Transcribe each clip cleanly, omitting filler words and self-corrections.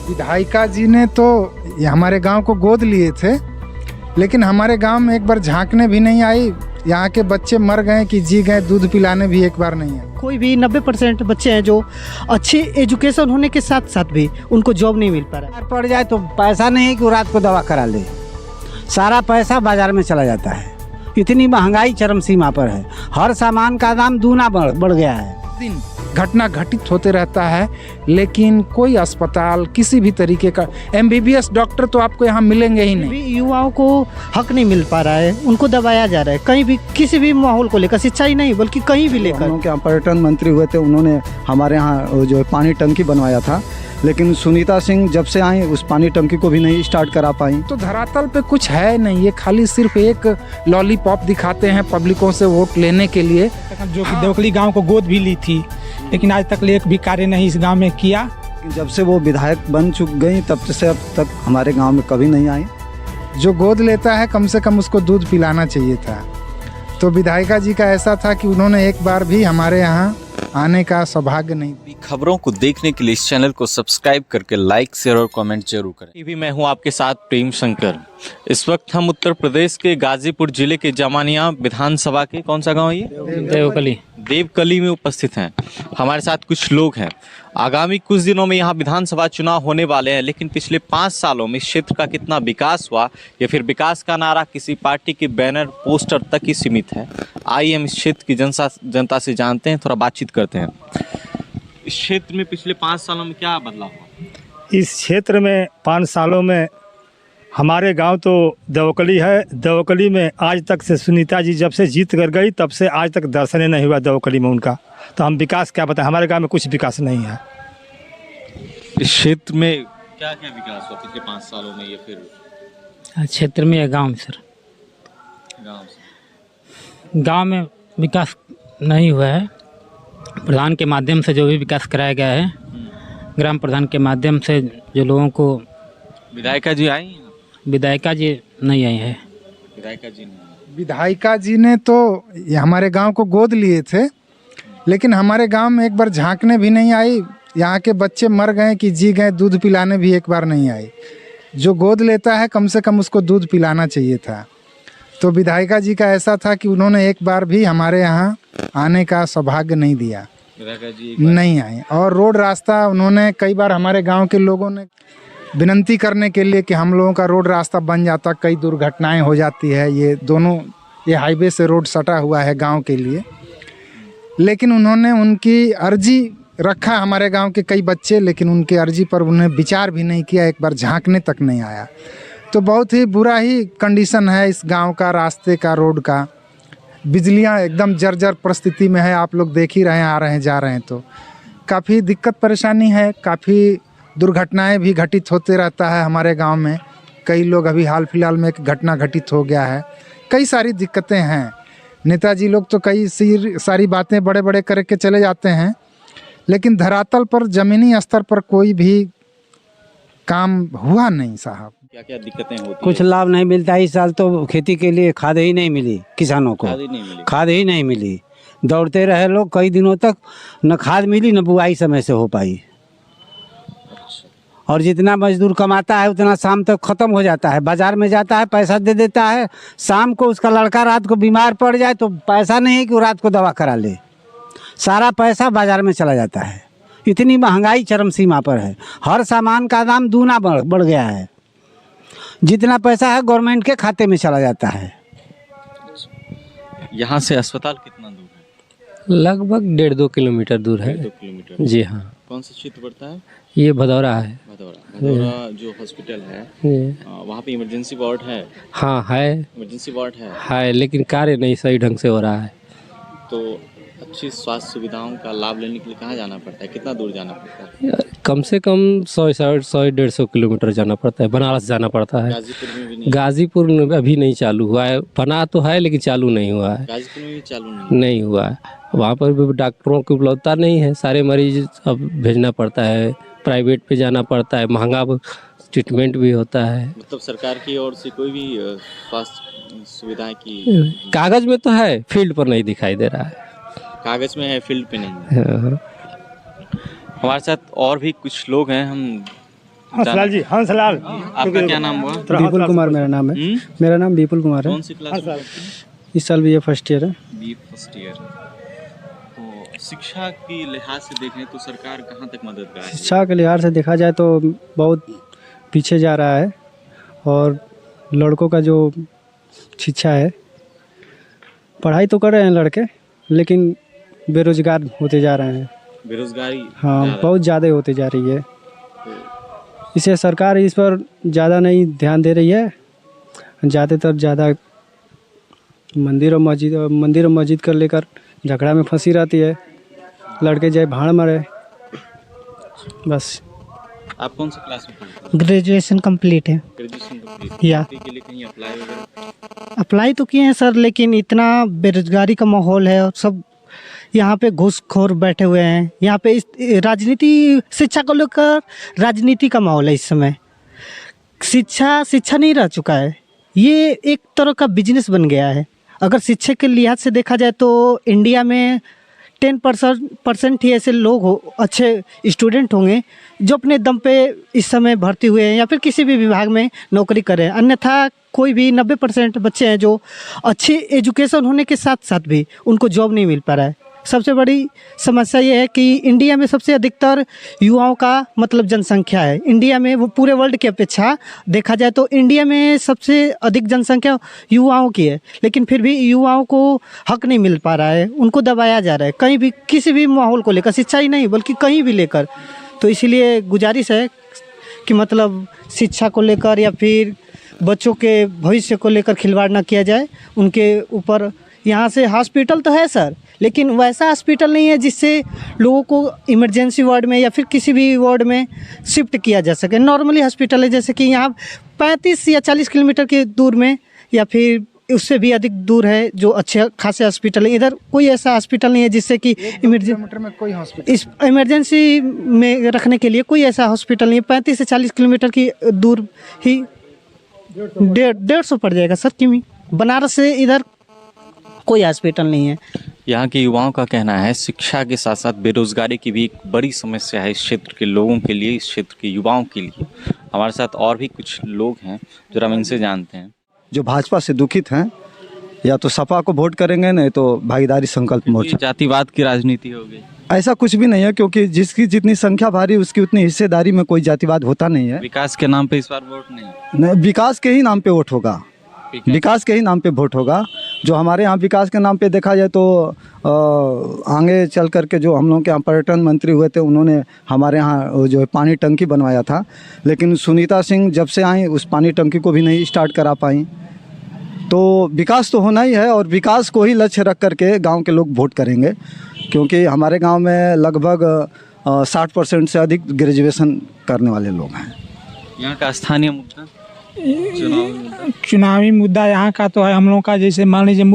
विधायिका जी ने तो ये हमारे गांव को गोद लिए थे, लेकिन हमारे गांव में एक बार झांकने भी नहीं आई। यहाँ के बच्चे मर गए कि जी गए, दूध पिलाने भी एक बार नहीं है। कोई भी 90% बच्चे हैं जो अच्छी एजुकेशन होने के साथ साथ भी उनको जॉब नहीं मिल पा रहा है। पड़ जाए तो पैसा नहीं है कि वो रात को दवा करा ले, सारा पैसा बाजार में चला जाता है। इतनी महंगाई चरम सीमा पर है, हर सामान का दाम दूना बढ़ गया है। दिन घटना घटित होते रहता है, लेकिन कोई अस्पताल किसी भी तरीके का MBBS डॉक्टर तो आपको यहाँ मिलेंगे ही नहीं। भी युवाओं को हक नहीं मिल पा रहा है, उनको दबाया जा रहा है कहीं भी, किसी भी माहौल को लेकर, शिक्षा ही नहीं बल्कि कहीं भी लेकर। हम क्या पर्यटन मंत्री हुए थे, उन्होंने हमारे यहाँ जो पानी टंकी बनवाया था, लेकिन सुनीता सिंह जब से आई उस पानी टंकी को भी नहीं स्टार्ट करा पाई। तो धरातल पे कुछ है नहीं, ये खाली सिर्फ एक लॉलीपॉप दिखाते हैं पब्लिकों से वोट लेने के लिए। जो कि देवकली गांव को गोद भी ली थी, लेकिन आज तक एक भी कार्य नहीं इस गांव में किया। जब से वो विधायक बन चुक गई तब से अब तक हमारे गांव में कभी नहीं आई। जो गोद लेता है कम से कम उसको दूध पिलाना चाहिए था। तो विधायिका जी का ऐसा था कि उन्होंने एक बार भी हमारे यहाँ आने का सौभाग्य नहीं। खबरों को देखने के लिए इस चैनल को सब्सक्राइब करके लाइक, शेयर और कमेंट जरूर करें। टीवी मैं हूं आपके साथ प्रेम शंकर। इस वक्त हम उत्तर प्रदेश के गाजीपुर जिले के जमानिया विधानसभा के कौन सा गांव है ये? देवकली में उपस्थित हैं। हमारे साथ कुछ लोग हैं। आगामी कुछ दिनों में यहाँ विधानसभा चुनाव होने वाले हैं, लेकिन पिछले 5 सालों में इस क्षेत्र का कितना विकास हुआ या फिर विकास का नारा किसी पार्टी के बैनर पोस्टर तक ही सीमित है। आइए हम इस क्षेत्र की जनता से जानते हैं, थोड़ा बातचीत करते हैं। इस क्षेत्र में पिछले 5 सालों में क्या बदलाव हुआ? इस क्षेत्र में 5 सालों में हमारे गांव तो देवकली है। देवकली में आज तक से सुनीता जी जब से जीत कर गई तब से आज तक दर्शन ही नहीं हुआ देवकली में उनका। तो हम विकास क्या बताएं, हमारे गांव में कुछ विकास नहीं है। इस क्षेत्र में क्या क्या विकास हुआ पिछले 5 सालों में या फिर क्षेत्र में या गाँव में? सर गाँव में विकास नहीं हुआ है। प्रधान के माध्यम से जो भी विकास कराया गया है, ग्राम प्रधान के माध्यम से जो लोगों को। विधायिका जी आई हैं? विधायिका जी नहीं आई है। विधायिका जी ने तो ये हमारे गांव को गोद लिए थे, लेकिन हमारे गांव में एक बार झांकने भी नहीं आई। यहाँ के बच्चे मर गए कि जी गए, दूध पिलाने भी एक बार नहीं आई। जो गोद लेता है कम से कम उसको दूध पिलाना चाहिए था। तो विधायिका जी का ऐसा था कि उन्होंने एक बार भी हमारे यहाँ आने का सौभाग्य नहीं दिया, नहीं आए। और रोड रास्ता उन्होंने कई बार हमारे गांव के लोगों ने विनती करने के लिए कि हम लोगों का रोड रास्ता बन जाता, कई दुर्घटनाएं हो जाती है। ये हाईवे से रोड सटा हुआ है गांव के लिए, लेकिन उन्होंने उनकी अर्जी रखा हमारे गांव के कई बच्चे, लेकिन उनके अर्जी पर उन्हें विचार भी नहीं किया, एक बार झांकने तक नहीं आया। तो बहुत ही बुरा ही कंडीशन है इस गांव का, रास्ते का, रोड का। बिजलियां एकदम जर्जर परिस्थिति में है, आप लोग देख ही रहे हैं, आ रहे हैं जा रहे हैं। तो काफ़ी दिक्कत परेशानी है, काफ़ी दुर्घटनाएं भी घटित होते रहता है हमारे गांव में। कई लोग, अभी हाल फिलहाल में एक घटना घटित हो गया है। कई सारी दिक्कतें हैं। नेताजी लोग तो कई सारी बातें बड़े बड़े करके चले जाते हैं, लेकिन धरातल पर, ज़मीनी स्तर पर कोई भी काम हुआ नहीं साहब। क्या क्या दिक्कतें होती? कुछ लाभ नहीं मिलता। इस साल तो खेती के लिए खाद ही नहीं मिली किसानों को, खाद ही नहीं मिली। दौड़ते रहे लोग कई दिनों तक, न खाद मिली न बुआई समय से हो पाई। और जितना मजदूर कमाता है उतना शाम तक खत्म हो जाता है। बाजार में जाता है, पैसा दे देता है, शाम को उसका लड़का रात को बीमार पड़ जाए तो पैसा नहीं है कि वो रात को दवा करा ले, सारा पैसा बाजार में चला जाता है। इतनी महंगाई चरम सीमा पर है, हर सामान का दाम दूना बढ़ गया है। जितना पैसा है गवर्नमेंट के खाते में चला जाता है। यहाँ से अस्पताल कितना दूर है? लगभग 1.5-2 किलोमीटर दूर है। 2 किलोमीटर? जी हाँ। कौन सा क्षेत्र पड़ता है? ये भदौरा है। भदौरा जो हॉस्पिटल है वहाँ पे इमरजेंसी वार्ड है? हाँ है, इमरजेंसी वार्ड है, लेकिन कार्य नहीं सही ढंग से हो रहा है। तो अच्छी स्वास्थ्य सुविधाओं का लाभ लेने के लिए कहाँ जाना पड़ता है, कितना दूर जाना पड़ता है? कम से कम 100-150 किलोमीटर जाना पड़ता है। बनारस जाना पड़ता है। गाजीपुर में भी नहीं? गाजीपुर में अभी नहीं चालू हुआ है, बना तो है लेकिन चालू नहीं हुआ है। गाजीपुर में भी चालू नहीं हुआ है। वहाँ पर भी डॉक्टरों की उपलब्धता नहीं है। सारे मरीज अब भेजना पड़ता है, प्राइवेट पे जाना पड़ता है, महंगा ट्रीटमेंट भी होता है। मतलब सरकार की ओर से कोई भी स्वास्थ्य सुविधाएं की कागज में तो है, फील्ड पर नहीं दिखाई दे रहा है। कागज में है, फील्ड पे नहीं है। हमारे साथ और भी कुछ लोग हैं, हम हंसलाल जी, हंसलाल। आपका क्या नाम हुआ? विपुल कुमार मेरा नाम है। मेरा नाम विपुल कुमार है। कौन सी क्लास में? इस साल BA फर्स्ट ईयर है। B first year. तो शिक्षा की लिहाज से देखें तो सरकार कहाँ तक मददगार है? शिक्षा के लिहाज से देखा जाए तो बहुत पीछे जा रहा है और लड़कों का जो शिक्षा है, पढ़ाई तो कर रहे हैं लड़के, लेकिन बेरोजगार होते जा रहे हैं। बेरोजगारी हाँ, ज़्यादा बहुत ज़्यादा होते जा रही है। इसे सरकार इस पर ज़्यादा नहीं ध्यान दे रही है। ज़्यादातर ज़्यादा मंदिर और मस्जिद कर लेकर झगड़ा में फंसी रहती है। लड़के जाए भाड़ मरे बस। आप कौन सी क्लास में पढ़ते हैं? ग्रेजुएशन कंप्लीट है। ग्रेजुएशन कंप्लीट या के लिए कहीं अप्लाई वगैरह? अप्लाई तो किए हैं सर, लेकिन इतना बेरोजगारी का माहौल है और सब यहाँ पे घूसखोर बैठे हुए हैं। यहाँ पे इस राजनीति, शिक्षा को लेकर राजनीति का माहौल है इस समय। शिक्षा नहीं रह चुका है, ये एक तरह का बिजनेस बन गया है। अगर शिक्षा के लिहाज से देखा जाए तो इंडिया में 10% ही ऐसे लोग अच्छे स्टूडेंट होंगे जो अपने दम पे इस समय भर्ती हुए हैं या फिर किसी भी विभाग में नौकरी करें। अन्यथा कोई भी 90% बच्चे हैं जो अच्छी एजुकेशन होने के साथ साथ भी उनको जॉब नहीं मिल पा रहा है। सबसे बड़ी समस्या ये है कि इंडिया में सबसे अधिकतर युवाओं का मतलब जनसंख्या है। इंडिया में, वो पूरे वर्ल्ड की अपेक्षा देखा जाए तो इंडिया में सबसे अधिक जनसंख्या युवाओं की है, लेकिन फिर भी युवाओं को हक नहीं मिल पा रहा है, उनको दबाया जा रहा है कहीं भी, किसी भी माहौल को लेकर, शिक्षा ही नहीं बल्कि कहीं भी लेकर। तो इसीलिए गुजारिश है कि मतलब शिक्षा को लेकर या फिर बच्चों के भविष्य को लेकर खिलवाड़ ना किया जाए उनके ऊपर। यहाँ से हॉस्पिटल तो है सर, लेकिन वैसा हॉस्पिटल नहीं है जिससे लोगों को इमरजेंसी वार्ड में या फिर किसी भी वार्ड में शिफ्ट किया जा सके। नॉर्मली हॉस्पिटल है, जैसे कि यहाँ 35 या 40 किलोमीटर के दूर में या फिर उससे भी अधिक दूर है जो अच्छे खासे हॉस्पिटल है। इधर कोई ऐसा हॉस्पिटल नहीं है जिससे कि किलोमीटर में कोई हॉस्पिटल, इस इमरजेंसी में रखने के लिए कोई ऐसा हॉस्पिटल नहीं है। 35 से 40 किलोमीटर की दूर ही 150 पड़ जाएगा सर किमी। बनारस से इधर कोई हॉस्पिटल नहीं है। यहाँ के युवाओं का कहना है शिक्षा के साथ साथ बेरोजगारी की भी एक बड़ी समस्या है इस क्षेत्र के लोगों के लिए, इस क्षेत्र के युवाओं के लिए। हमारे साथ और भी कुछ लोग हैं जो हम इनसे जानते हैं। जो भाजपा से दुखित हैं या तो सपा को वोट करेंगे, नहीं तो भागीदारी संकल्प मोर्चा। जातिवाद की राजनीति हो गई? ऐसा कुछ भी नहीं है, क्योंकि जिसकी जितनी संख्या भारी उसकी उतनी हिस्सेदारी में कोई जातिवाद होता नहीं है। विकास के नाम पे इस बार वोट नहीं, विकास के ही नाम पे वोट होगा। विकास के ही नाम पे वोट होगा। जो हमारे यहाँ विकास के नाम पे देखा जाए तो आगे चल करके जो हम लोग के यहाँ पर्यटन मंत्री हुए थे, उन्होंने हमारे यहाँ जो है पानी टंकी बनवाया था, लेकिन सुनीता सिंह जब से आई उस पानी टंकी को भी नहीं स्टार्ट करा पाई। तो विकास तो होना ही है और विकास को ही लक्ष्य रख करके गांव के लोग वोट करेंगे, क्योंकि हमारे गांव में लगभग 60% से अधिक ग्रेजुएशन करने वाले लोग हैं। यहाँ का स्थानीय मुद्दा, चुनावी मुद्दा यहाँ का तो है हम लोगों का, जैसे मान लीजिए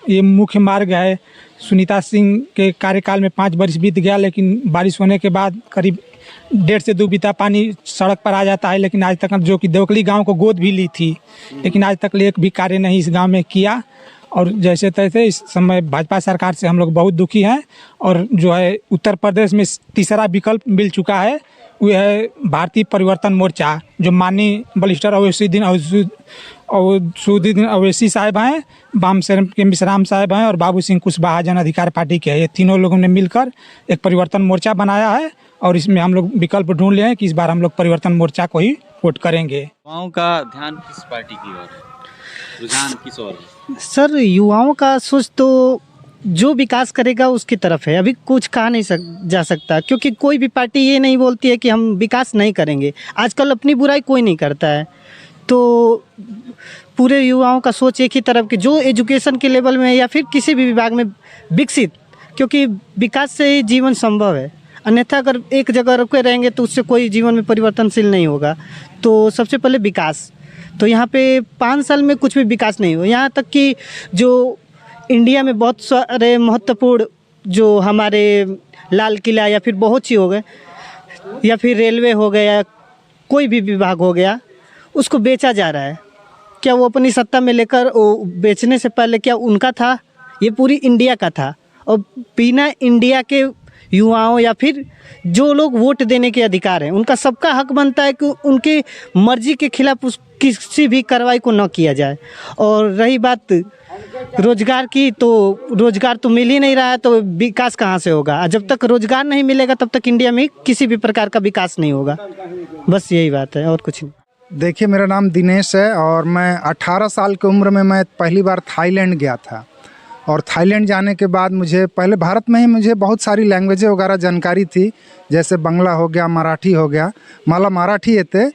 ये मुख्य मार्ग है। सुनीता सिंह के कार्यकाल में 5 वर्ष बीत गया, लेकिन बारिश होने के बाद करीब 1.5 से 2 बीता पानी सड़क पर आ जाता है, लेकिन आज तक, जो कि देवकली गांव को गोद भी ली थी, लेकिन आज तक एक भी कार्य नहीं इस गांव में किया। और जैसे तैसे इस समय भाजपा सरकार से हम लोग बहुत दुखी हैं। और जो है उत्तर प्रदेश में तीसरा विकल्प मिल चुका है, वो है भारतीय परिवर्तन मोर्चा, जो माननीय बलिस्टर अवैसीउद्दीन अवैसी साहब हैं, बाम के मिश्राम साहब हैं और बाबू सिंह कुशवाहा जन अधिकार पार्टी के हैं। ये तीनों लोगों ने मिलकर एक परिवर्तन मोर्चा बनाया है और इसमें हम लोग विकल्प ढूंढ लिए हैं कि इस बार हम लोग परिवर्तन मोर्चा को ही वोट करेंगे। युवाओं का ध्यान किस पार्टी की ओर है, रुझान किस ओर है? सर युवाओं का सोच तो जो विकास करेगा उसकी तरफ है। अभी कुछ कहा नहीं जा सकता, क्योंकि कोई भी पार्टी ये नहीं बोलती है कि हम विकास नहीं करेंगे। आजकल अपनी बुराई कोई नहीं करता है, तो पूरे युवाओं का सोच एक ही तरफ कि जो एजुकेशन के लेवल में या फिर किसी भी विभाग में विकसित, क्योंकि विकास से ही जीवन संभव है। अन्यथा अगर एक जगह रुके रहेंगे तो उससे कोई जीवन में परिवर्तनशील नहीं होगा। तो सबसे पहले विकास, तो यहाँ पे 5 साल में कुछ भी विकास नहीं हुआ। यहाँ तक कि जो इंडिया में बहुत सारे महत्वपूर्ण जो हमारे लाल किला या फिर बहुत सी हो गए या फिर रेलवे हो गया, कोई भी विभाग हो गया, उसको बेचा जा रहा है। क्या वो अपनी सत्ता में लेकर, वो बेचने से पहले क्या उनका था? ये पूरी इंडिया का था और बिना इंडिया के युवाओं या फिर जो लोग वोट देने के अधिकार हैं, उनका सबका हक बनता है कि उनकी मर्जी के खिलाफ किसी भी कार्रवाई को न किया जाए। और रही बात रोजगार की, तो रोजगार तो मिल ही नहीं रहा है, तो विकास कहाँ से होगा? जब तक रोजगार नहीं मिलेगा तब तक इंडिया में किसी भी प्रकार का विकास नहीं होगा। बस यही बात है और कुछ नहीं। देखिए, मेरा नाम दिनेश है और मैं 18 साल की उम्र में मैं पहली बार थाईलैंड गया था। और थाईलैंड जाने के बाद मुझे पहले भारत में ही मुझे बहुत सारी लैंग्वेजें वगैरह जानकारी थी, जैसे बांग्ला हो गया, मराठी हो गया। माला मराठी येते,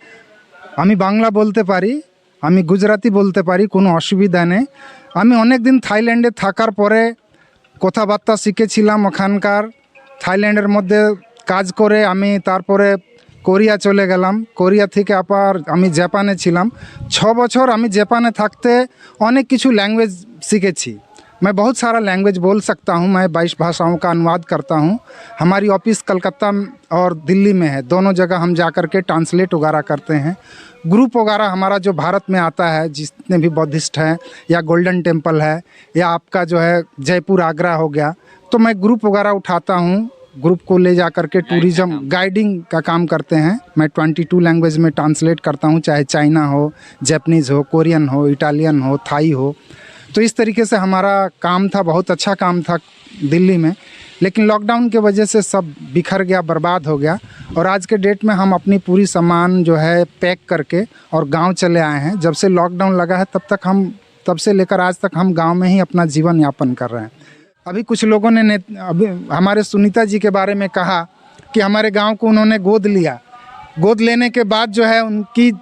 আমি বাংলা বলতে পারি, আমি গুজরাটি বলতে পারি, কোনো অসুবিধা নেই। আমি অনেক দিন থাইল্যান্ডে থাকার পরে কথাবার্তা শিখেছিলাম ওখানকার। থাইল্যান্ডের মধ্যে কাজ করে আমি তারপরে কোরিয়া চলে গেলাম। কোরিয়া থেকে আবার আমি জাপানে ছিলাম। 6 বছর আমি জাপানে থাকতে অনেক কিছু ল্যাঙ্গুয়েজ শিখেছি। मैं बहुत सारा लैंग्वेज बोल सकता हूँ। मैं 22 भाषाओं का अनुवाद करता हूँ। हमारी ऑफिस कलकत्ता और दिल्ली में है, दोनों जगह हम जा कर के ट्रांसलेट वगैरह करते हैं। ग्रुप वगैरह हमारा जो भारत में आता है, जितने भी बौद्धिस्ट हैं या गोल्डन टेम्पल है या आपका जो है जयपुर आगरा हो गया, तो मैं ग्रुप वगैरह उठाता हूँ। ग्रुप को ले जा कर के टूरिज़्म गाइडिंग का काम करते हैं। मैं 22 लैंग्वेज में ट्रांसलेट करता हूँ, चाहे चाइना हो, जापानीज़ हो, कोरियन हो, इटालियन हो, थाई हो। तो इस तरीके से हमारा काम था, बहुत अच्छा काम था दिल्ली में। लेकिन लॉकडाउन के वजह से सब बिखर गया, बर्बाद हो गया। और आज के डेट में हम अपनी पूरी सामान जो है पैक करके और गांव चले आए हैं। जब से लॉकडाउन लगा है तब से लेकर आज तक हम गांव में ही अपना जीवन यापन कर रहे हैं। अभी कुछ लोगों ने अभी हमारे सुनीता जी के बारे में कहा कि हमारे गाँव को उन्होंने गोद लिया। गोद लेने के बाद जो है उनकी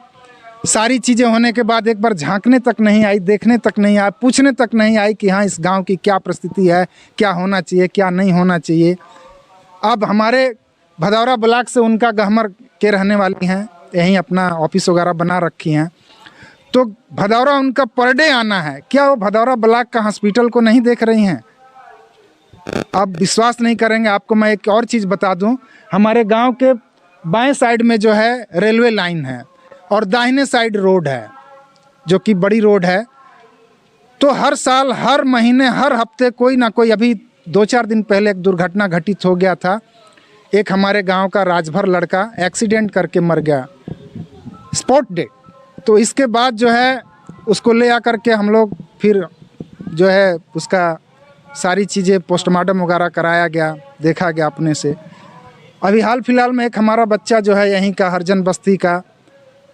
सारी चीज़ें होने के बाद एक बार झांकने तक नहीं आई, देखने तक नहीं आई, पूछने तक नहीं आई कि हाँ इस गांव की क्या परिस्थिति है, क्या होना चाहिए, क्या नहीं होना चाहिए। अब हमारे भदौरा ब्लॉक से उनका गहमर के रहने वाली हैं, यहीं अपना ऑफिस वगैरह बना रखी हैं। तो भदौरा उनका पर डे आना है। क्या वो भदौरा ब्लॉक का हॉस्पिटल को नहीं देख रही हैं? आप विश्वास नहीं करेंगे, आपको मैं एक और चीज़ बता दूँ। हमारे गाँव के बाएँ साइड में जो है रेलवे लाइन है और दाहिने साइड रोड है, जो कि बड़ी रोड है। तो हर साल, हर महीने, हर हफ्ते कोई ना कोई, अभी 2-4 दिन पहले एक दुर्घटना घटित हो गया था। एक हमारे गांव का राजभर लड़का एक्सीडेंट करके मर गया, स्पॉट डेथ। तो इसके बाद जो है उसको ले आकर के हम लोग फिर जो है उसका सारी चीज़ें पोस्टमार्टम वगैरह कराया गया, देखा गया अपने से। अभी हाल फिलहाल में एक हमारा बच्चा जो है यहीं का हरजन बस्ती का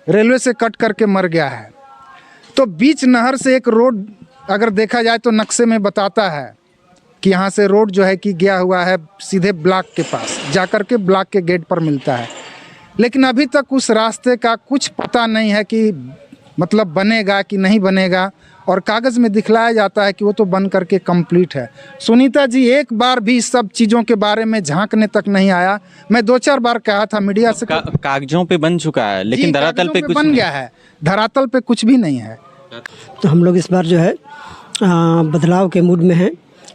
रेलवे से कट करके मर गया है। तो बीच नहर से एक रोड अगर देखा जाए तो नक्शे में बताता है कि यहाँ से रोड जो है कि गया हुआ है सीधे ब्लॉक के पास, जाकर के ब्लॉक के गेट पर मिलता है। लेकिन अभी तक उस रास्ते का कुछ पता नहीं है कि मतलब बनेगा कि नहीं बनेगा। और कागज़ में दिखलाया जाता है कि वो तो बन करके कंप्लीट है। सुनीता जी एक बार भी सब चीज़ों के बारे में झांकने तक नहीं आया। मैं 2-4 बार कहा था मीडिया से, कागजों पे बन चुका है, लेकिन धरातल पे कुछ बन गया है, धरातल पे कुछ भी नहीं है। तो हम लोग इस बार जो है बदलाव के मूड में हैं।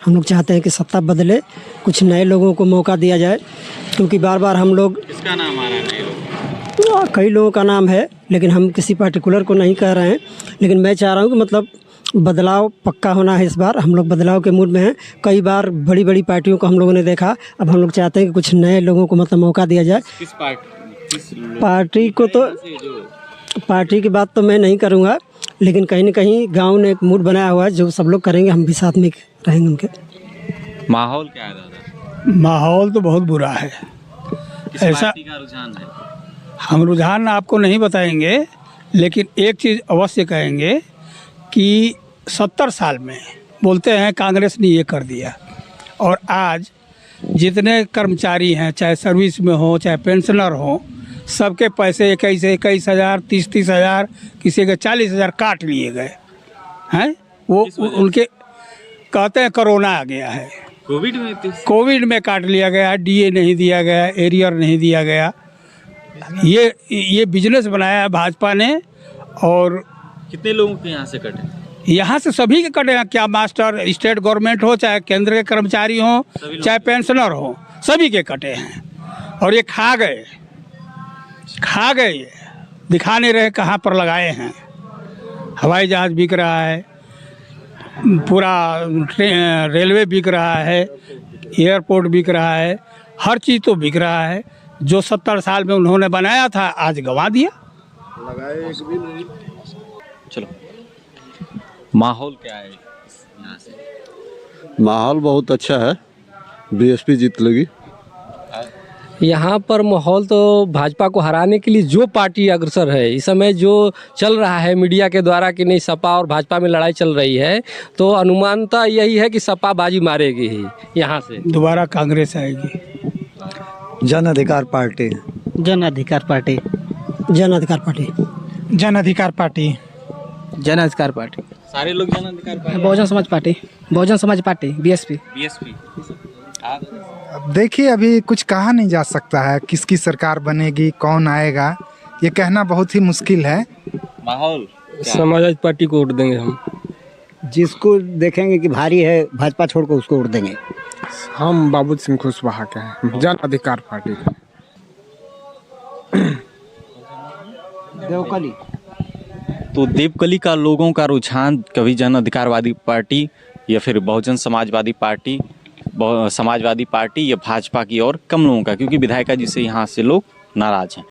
हम लोग चाहते हैं कि सत्ता बदले, कुछ नए लोगों को मौका दिया जाए, क्योंकि बार बार हम लोग, किसका नाम आ रहा है नए लोग? कई लोगों का नाम है, लेकिन हम किसी पर्टिकुलर को नहीं कह रहे हैं। लेकिन मैं चाह रहा हूँ कि मतलब बदलाव पक्का होना है। इस बार हम लोग बदलाव के मूड में हैं। कई बार बड़ी बड़ी पार्टियों को हम लोगों ने देखा, अब हम लोग चाहते हैं कि कुछ नए लोगों को मतलब मौका दिया जाए। किस पार्टी को तो, पार्टी की बात तो मैं नहीं करूँगा, लेकिन कहीं ना कहीं गांव ने एक मूड बनाया हुआ है, जो सब लोग करेंगे, हम भी साथ में रहेंगे उनके। माहौल क्या है दादा? माहौल तो बहुत बुरा है। ऐसा का रुझान है? हम रुझान आपको नहीं बताएंगे, लेकिन एक चीज़ अवश्य कहेंगे कि 70 साल में बोलते हैं कांग्रेस ने ये कर दिया, और आज जितने कर्मचारी हैं, चाहे सर्विस में हो चाहे पेंशनर हो, सबके पैसे 21,000, 30,000, किसी के 40,000 काट लिए गए हैं। वो उनके कहते हैं कोरोना आ गया है, कोविड में काट लिया गया, डीए नहीं दिया गया, एरियर नहीं दिया गया। ये बिजनेस बनाया है भाजपा ने। और कितने लोगों के यहाँ से कटे? यहाँ से सभी के कटे हैं। क्या मास्टर, स्टेट गवर्नमेंट हो, चाहे केंद्र के कर्मचारी हो, चाहे पेंशनर हो, सभी के कटे हैं। और ये खा गए, दिखा नहीं रहे कहाँ पर लगाए हैं। हवाई जहाज़ बिक रहा है, पूरा रेलवे बिक रहा है, एयरपोर्ट बिक रहा है, हर चीज़ तो बिक रहा है। जो 70 साल में उन्होंने बनाया था आज गंवा दिया। चलो, माहौल क्या है यहाँ से? माहौल बहुत अच्छा है, बीएसपी जीत लेगी। यहाँ पर माहौल तो भाजपा को हराने के लिए जो पार्टी अग्रसर है इस समय जो चल रहा है मीडिया के द्वारा कि नहीं सपा और भाजपा में लड़ाई चल रही है, तो अनुमानता यही है कि सपा बाजी मारेगी ही यहाँ से। दोबारा कांग्रेस आएगी। जन अधिकार पार्टी। जन अधिकार पार्टी। जन अधिकार पार्टी। जन अधिकार पार्टी। जन अधिकार पार्टी। सारे लोग जन अधिकार party. Bahujan Samaj party. Bahujan Samaj party BSP. BSP. अब देखिए, अभी कुछ कहा नहीं जा सकता है किसकी सरकार बनेगी, कौन आएगा, ये कहना बहुत ही मुश्किल है। माहौल समाजवादी पार्टी को वोट देंगे हम। जिसको देखेंगे कि भारी है भाजपा छोड़ कर उसको वोट देंगे। हम बाबू सिंह कुशवाहा के हैं, जन अधिकार पार्टी। देवकली। तो देवकली का लोगों का रुझान कभी जन अधिकारवादी पार्टी या फिर बहुजन समाजवादी पार्टी, समाजवादी पार्टी या भाजपा की ओर कम लोगों का, क्योंकि विधायिका जी से यहाँ से लोग नाराज हैं।